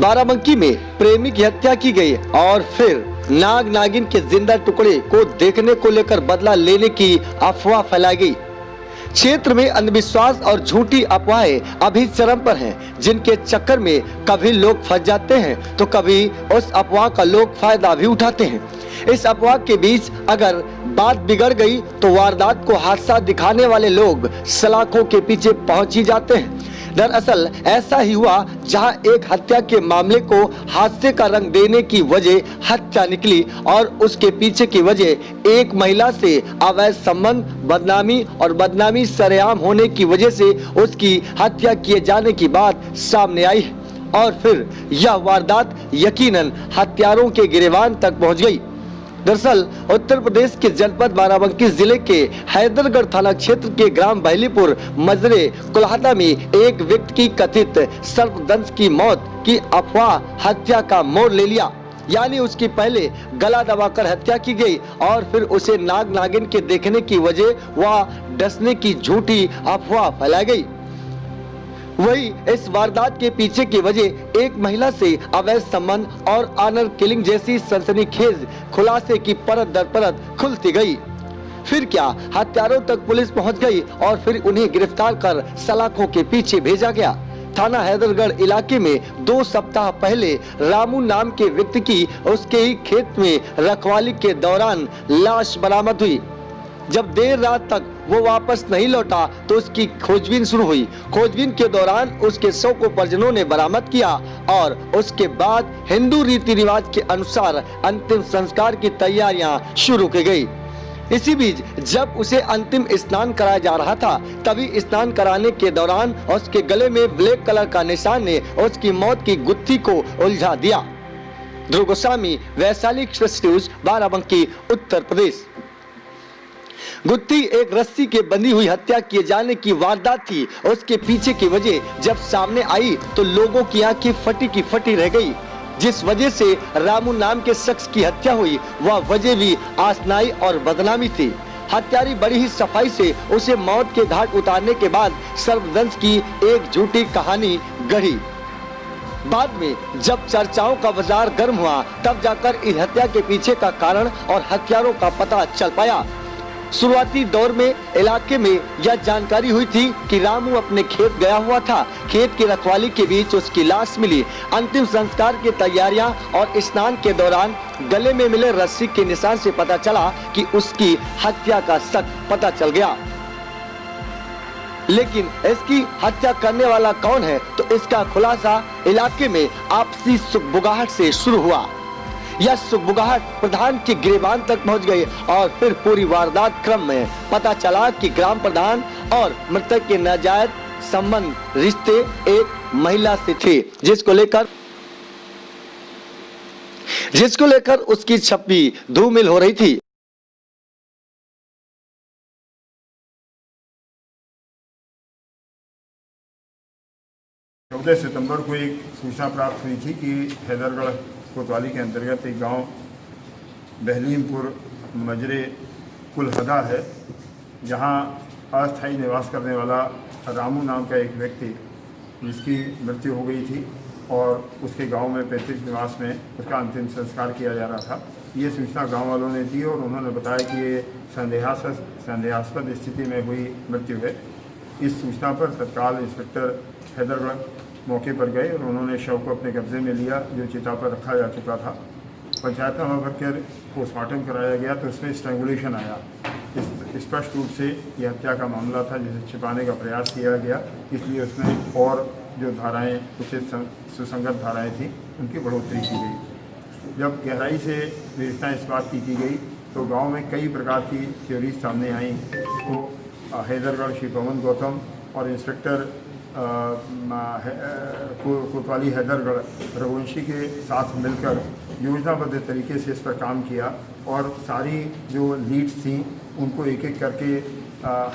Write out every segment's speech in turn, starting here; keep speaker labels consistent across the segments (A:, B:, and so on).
A: बाराबंकी में प्रेमी की हत्या की गई और फिर नाग नागिन के जिंदा टुकड़े को देखने को लेकर बदला लेने की अफवाह फैलाई गई। क्षेत्र में अंधविश्वास और झूठी अफवाहें अभी चरम पर हैं, जिनके चक्कर में कभी लोग फंस जाते हैं तो कभी उस अफवाह का लोग फायदा भी उठाते हैं। इस अफवाह के बीच अगर बात बिगड़ गई तो वारदात को हादसा दिखाने वाले लोग सलाखों के पीछे पहुंच ही जाते हैं। दरअसल ऐसा ही हुआ, जहां एक हत्या के मामले को हादसे का रंग देने की वजह हत्या निकली और उसके पीछे की वजह एक महिला से अवैध संबंध, बदनामी सरेआम होने की वजह से उसकी हत्या किए जाने की बात सामने आई है। और फिर यह वारदात यकीनन हत्यारों के गिरबान तक पहुंच गई। दरअसल उत्तर प्रदेश के जनपद बाराबंकी जिले के हैदरगढ़ थाना क्षेत्र के ग्राम बहलीपुर मजरे कुल्हादा में एक व्यक्ति की कथित सर्पदंश की मौत की अफवाह हत्या का मोड़ ले लिया। यानी उसकी पहले गला दबाकर हत्या की गई और फिर उसे नाग नागिन के देखने की वजह वह डसने की झूठी अफवाह फैलाई गई। वही इस वारदात के पीछे की वजह एक महिला से अवैध संबंध और ऑनर किलिंग जैसी सनसनीखेज खुलासे की परत दर परत खुलती गई। फिर क्या हत्यारों तक पुलिस पहुंच गई और फिर उन्हें गिरफ्तार कर सलाखों के पीछे भेजा गया। थाना हैदरगढ़ इलाके में 2 सप्ताह पहले रामू नाम के व्यक्ति की उसके ही खेत में रखवाली के दौरान लाश बरामद हुई। जब देर रात तक वो वापस नहीं लौटा तो उसकी खोजबीन शुरू हुई। खोजबीन के दौरान उसके शव को परिजनों ने बरामद किया और उसके बाद हिंदू रीति रिवाज के अनुसार अंतिम संस्कार की तैयारियां शुरू की गई। इसी बीच जब उसे अंतिम स्नान कराया जा रहा था, तभी स्नान कराने के दौरान उसके गले में ब्लैक कलर का निशान ने उसकी मौत की गुत्थी को उलझा दिया। ध्रुव गोस्वामी, वैशाली एक्सप्रेस न्यूज, बाराबंकी, उत्तर प्रदेश। गुत्थी एक रस्सी के बंधी हुई हत्या किए जाने की वारदात थी। उसके पीछे की वजह जब सामने आई तो लोगों की आंखें फटी की फटी रह गई। जिस वजह से रामू नाम के शख्स की हत्या हुई, वह वजह भी आसनाई और बदनामी थी। हत्यारी बड़ी ही सफाई से उसे मौत के घाट उतारने के बाद सर्पदंश की एक झूठी कहानी गढ़ी। बाद में जब चर्चाओं का बाजार गर्म हुआ, तब जाकर इस हत्या के पीछे का कारण और हत्यारों का पता चल पाया। शुरुआती दौर में इलाके में यह जानकारी हुई थी कि रामू अपने खेत गया हुआ था। खेत की रखवाली के बीच उसकी लाश मिली। अंतिम संस्कार की तैयारियां और स्नान के दौरान गले में मिले रस्सी के निशान से पता चला कि उसकी हत्या का शक पता चल गया। लेकिन इसकी हत्या करने वाला कौन है, तो इसका खुलासा इलाके में आपसी सुगबुगाहट से शुरू हुआ। यह सुगबुगाहट प्रधान के गिरबान तक पहुंच गई और फिर पूरी वारदात क्रम में पता चला कि ग्राम प्रधान और मृतक के नाजायज संबंध रिश्ते एक महिला से थे, जिसको लेकर उसकी छप्पी धूमिल हो रही थी।
B: 14 सितंबर को एक सूचना प्राप्त हुई थी कि हैदरगढ़ कोतवाली के अंतर्गत एक गांव बहलीमपुर मजरे कुल्हादा है, जहां अस्थायी निवास करने वाला रामू नाम का एक व्यक्ति जिसकी मृत्यु हो गई थी और उसके गांव में पैतृक निवास में उसका अंतिम संस्कार किया जा रहा था। ये सूचना गांव वालों ने दी और उन्होंने बताया कि ये संदेहास्पद स्थिति में हुई मृत्यु है। इस सूचना पर तत्काल इंस्पेक्टर हैदरगढ़ मौके पर गए और उन्होंने शव को अपने कब्जे में लिया, जो चिता पर रखा जा चुका था। पंचायतनामा भरकर पोस्टमार्टम कराया गया तो उसमें स्ट्रैंगुलेशन आया। स्पष्ट रूप से यह हत्या का मामला था जिसे छिपाने का प्रयास किया गया, इसलिए उसमें और जो धाराएं उचित सुसंगत धाराएं थी उनकी बढ़ोतरी की गई। जब गहराई से विवेचना इस बात की गई तो गांव में कई प्रकार की थ्योरीज सामने आई। तो हैदरगढ़ श्री पवन गौतम और इंस्पेक्टर कोतवाली हैदरगढ़ रघुवंशी के साथ मिलकर योजनाबद्ध तरीके से इस पर काम किया और सारी जो लीड्स थी उनको एक एक करके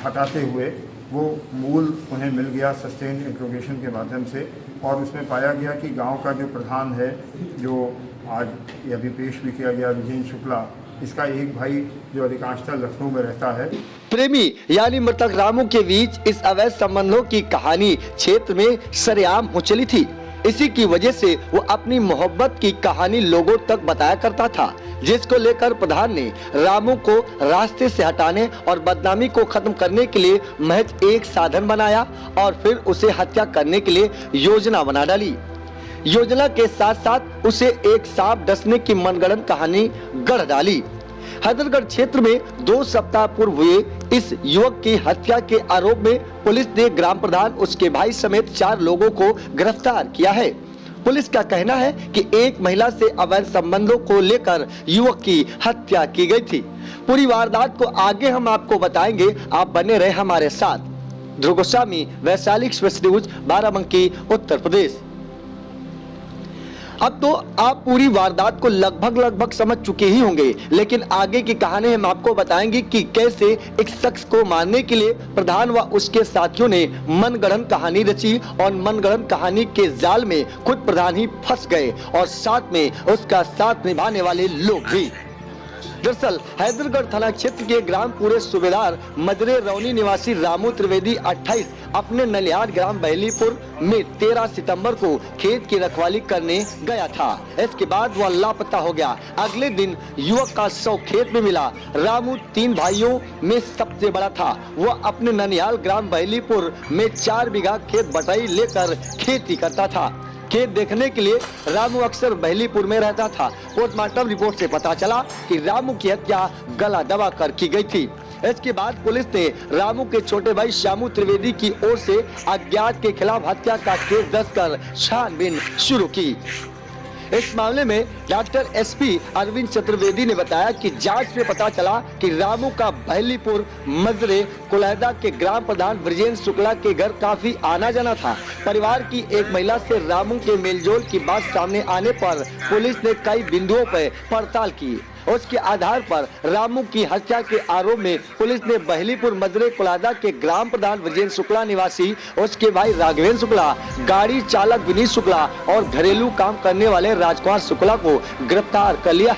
B: हटाते हुए वो मूल उन्हें मिल गया सस्टेन इंट्रोगेशन के माध्यम से। और उसमें पाया गया कि गांव का जो प्रधान है, जो आज अभी पेश भी किया गया, विजय शुक्ला, इसका एक भाई जो अधिकांशतः लखनऊ में रहता है।
A: प्रेमी यानी मृतक रामू के बीच इस अवैध संबंधों की कहानी क्षेत्र में सरेआम हो चली थी। इसी की वजह से वो अपनी मोहब्बत की कहानी लोगों तक बताया करता था, जिसको लेकर प्रधान ने रामू को रास्ते से हटाने और बदनामी को खत्म करने के लिए महज एक साधन बनाया और फिर उसे हत्या करने के लिए योजना बना डाली। योजना के साथ साथ उसे एक सांप डसने की मनगढ़ंत कहानी गढ़ डाली। हैदरगढ़ क्षेत्र में 2 सप्ताह पूर्व हुए इस युवक की हत्या के आरोप में पुलिस ने ग्राम प्रधान, उसके भाई समेत 4 लोगों को गिरफ्तार किया है। पुलिस का कहना है कि एक महिला से अवैध संबंधों को लेकर युवक की हत्या की गई थी। पूरी वारदात को आगे हम आपको बताएंगे, आप बने रहे हमारे साथ। ध्रुव गोस्वामी, वैशाली एक्सप्रेस न्यूज, बाराबंकी, उत्तर प्रदेश। अब तो आप पूरी वारदात को लगभग समझ चुके ही होंगे, लेकिन आगे की कहानी हम आपको बताएंगे कि कैसे एक शख्स को मारने के लिए प्रधान व उसके साथियों ने मनगढ़ंत कहानी रची और मनगढ़ंत कहानी के जाल में खुद प्रधान ही फंस गए और साथ में उसका साथ निभाने वाले लोग भी। दरअसल हैदरगढ़ थाना क्षेत्र के ग्राम पूरे सूबेदार मजरे रौनी निवासी रामू त्रिवेदी 28 अपने नलिहार ग्राम बहलीपुर में 13 सितंबर को खेत की रखवाली करने गया था। इसके बाद वह लापता हो गया। अगले दिन युवक का शव खेत में मिला। रामू 3 भाइयों में सबसे बड़ा था। वह अपने ननिहाल ग्राम बहलीपुर में 4 बीघा खेत बटाई लेकर खेती करता था। खेत देखने के लिए रामू अक्सर बहलीपुर में रहता था। पोस्टमार्टम रिपोर्ट से पता चला कि रामू की हत्या गला दबाकर की गई थी। इसके बाद पुलिस ने रामू के छोटे भाई श्यामू त्रिवेदी की ओर से अज्ञात के खिलाफ हत्या का केस दर्ज कर छानबीन शुरू की। इस मामले में डॉक्टर एसपी अरविंद चतुर्वेदी ने बताया कि जांच में पता चला कि रामू का बहलीपुर मजरे कुलहदा के ग्राम प्रधान ब्रजेंद्र शुक्ला के घर काफी आना जाना था। परिवार की एक महिला से रामू के मेलजोल की बात सामने आने पर पुलिस ने कई बिंदुओं पर पड़ताल की। उसके आधार पर रामू की हत्या के आरोप में पुलिस ने बहलीपुर मजरे कुलादा के ग्राम प्रधान ब्रजेंद्र शुक्ला निवासी, उसके भाई राघवेंद्र शुक्ला, गाड़ी चालक विनीत शुक्ला और घरेलू काम करने वाले राजकुमार शुक्ला को गिरफ्तार कर लिया।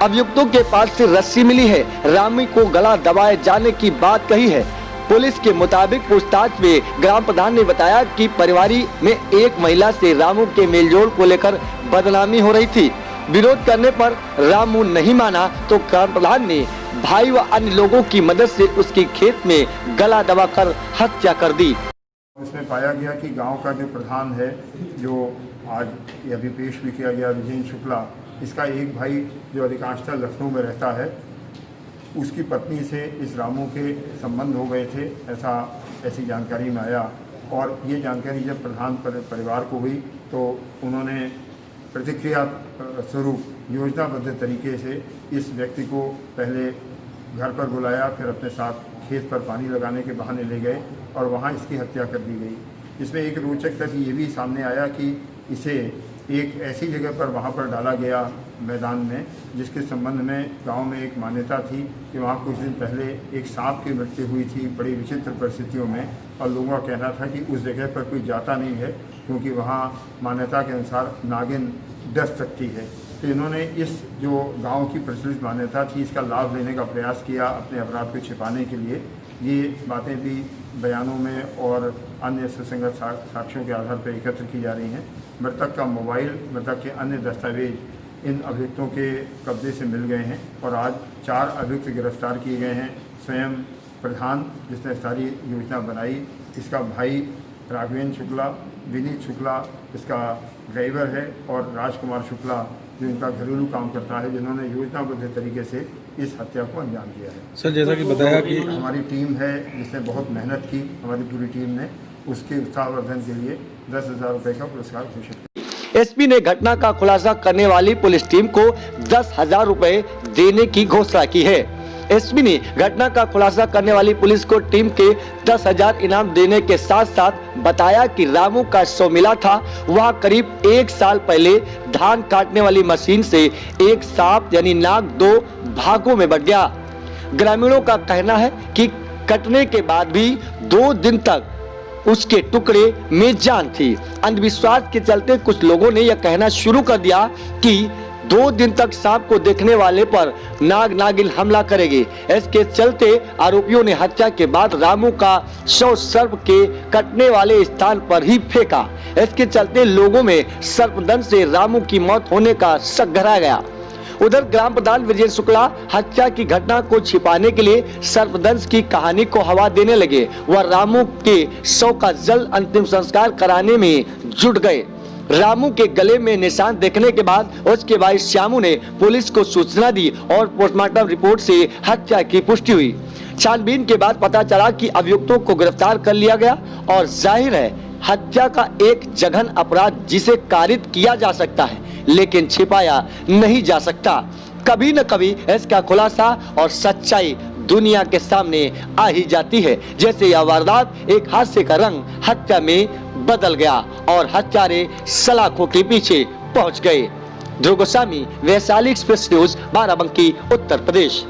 A: अभियुक्तों के पास से रस्सी मिली है। रामू को गला दबाए जाने की बात कही है। पुलिस के मुताबिक पूछताछ में ग्राम प्रधान ने बताया कि परिवारी में एक महिला से रामू के मेलजोल को लेकर बदनामी हो रही थी। विरोध करने पर रामू नहीं माना तो ग्राम प्रधान ने भाई व अन्य लोगों की मदद से उसके खेत में गला दबाकर हत्या कर दी।
B: उसमें पाया गया कि गांव का जो प्रधान है, जो आज ये अभी पेश भी किया गया, ब्रजेंद्र शुक्ला, इसका एक भाई जो अधिकांशतः लखनऊ में रहता है, उसकी पत्नी से इस रामू के संबंध हो गए थे, ऐसी जानकारी में आया। और ये जानकारी जब प्रधान परिवार को हुई तो उन्होंने प्रतिक्रिया स्वरूप योजनाबद्ध तरीके से इस व्यक्ति को पहले घर पर बुलाया, फिर अपने साथ खेत पर पानी लगाने के बहाने ले गए और वहाँ इसकी हत्या कर दी गई। इसमें एक रोचक तथ्य ये भी सामने आया कि इसे एक ऐसी जगह पर वहाँ पर डाला गया मैदान में, जिसके संबंध में गांव में एक मान्यता थी कि वहाँ कुछ दिन पहले एक सांप की मृत्यु हुई थी बड़ी विचित्र परिस्थितियों में, और लोगों का कहना था कि उस जगह पर कोई जाता नहीं है क्योंकि वहाँ मान्यता के अनुसार नागिन डस सकती है। तो इन्होंने इस जो गांव की प्रचलित मान्यता थी, इसका लाभ लेने का प्रयास किया अपने अपराध को छिपाने के लिए। ये बातें भी बयानों में और अन्य सुसंगत साक्ष्यों के आधार पर एकत्र की जा रही हैं। मृतक का मोबाइल, मृतक के अन्य दस्तावेज इन अभियुक्तों के कब्जे से मिल गए हैं और आज 4 अभियुक्त गिरफ्तार किए गए हैं। स्वयं प्रधान जिसने सारी योजना बनाई, इसका भाई राघवेंद्र शुक्ला, विनीत शुक्ला इसका ड्राइवर है, और राजकुमार शुक्ला जो इनका घरेलू काम करता है, जिन्होंने योजनाबद्ध तरीके से इस हत्या को अंजाम दिया है।
C: सर, जैसा कि बताया कि
B: हमारी टीम है जिसने बहुत मेहनत की, हमारी पूरी टीम ने उसके उत्साहवर्धन के लिए 10,000 रुपये का पुरस्कार घोषित किया।
A: एसपी ने घटना का खुलासा करने वाली पुलिस टीम को 10,000 रुपए देने की घोषणा की है। एसपी ने घटना का खुलासा करने वाली पुलिस को टीम के 10,000 इनाम देने के साथ साथ बताया कि रामू का शव मिला था, वह करीब 1 साल पहले धान काटने वाली मशीन से एक सांप यानी नाग 2 भागों में बट गया। ग्रामीणों का कहना है कि कटने के बाद भी 2 दिन तक उसके टुकड़े में जान थी। अंधविश्वास के चलते कुछ लोगों ने यह कहना शुरू कर दिया कि 2 दिन तक सांप को देखने वाले पर नाग नागिन हमला करेगी। इसके चलते आरोपियों ने हत्या के बाद रामू का शव सर्प के कटने वाले स्थान पर ही फेंका। इसके चलते लोगों में सर्पदंश से रामू की मौत होने का शक गहरा गया। उधर ग्राम प्रधान विजय शुक्ला हत्या की घटना को छिपाने के लिए सर्पदंश की कहानी को हवा देने लगे। वह रामू के शव का जल्द अंतिम संस्कार कराने में जुट गए। रामू के गले में निशान देखने के बाद उसके भाई श्यामू ने पुलिस को सूचना दी और पोस्टमार्टम रिपोर्ट से हत्या की पुष्टि हुई। छानबीन के बाद पता चला कि अभियुक्तों को गिरफ्तार कर लिया गया और जाहिर है हत्या का एक जघन अपराध जिसे कारित किया जा सकता है लेकिन छिपाया नहीं जा सकता। कभी न कभी इसका खुलासा और सच्चाई दुनिया के सामने आ ही जाती है। जैसे यह वारदात एक हादसे का रंग हत्या में बदल गया और हत्यारे सलाखों के पीछे पहुंच गए। ध्रुव गोस्वामी, वैशाली एक्सप्रेस न्यूज, बाराबंकी, उत्तर प्रदेश।